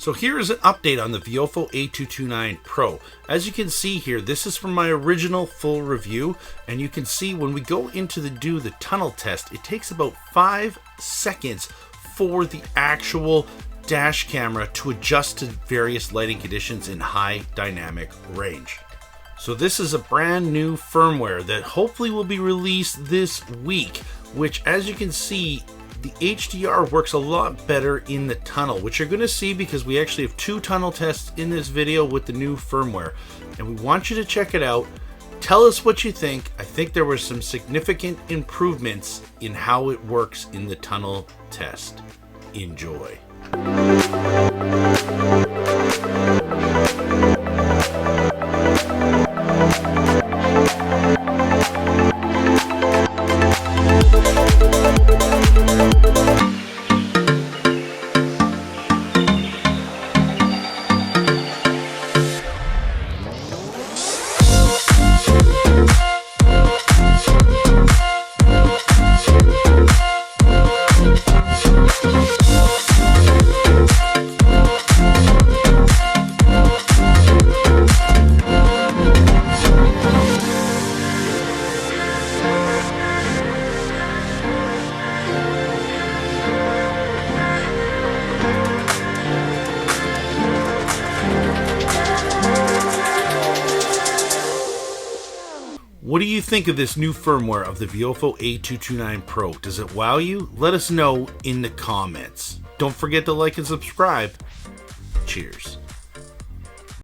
So here is an update on the Viofo A229 Pro. As you can see here, this is from my original full review, and you can see when we go into do the tunnel test, it takes about 5 seconds for the actual dash camera to adjust to various lighting conditions in high dynamic range. So this is a brand new firmware that hopefully will be released this week, which, as you can see, the HDR works a lot better in the tunnel, which you're going to see because we actually have 2 tunnel tests in this video with the new firmware, and we want you to check it out. Tell us what you think. I think there were some significant improvements in how it works in the tunnel test. Enjoy. What do you think of this new firmware of the Viofo A229 Pro? Does it wow you? Let us know in the comments. Don't forget to like and subscribe. Cheers.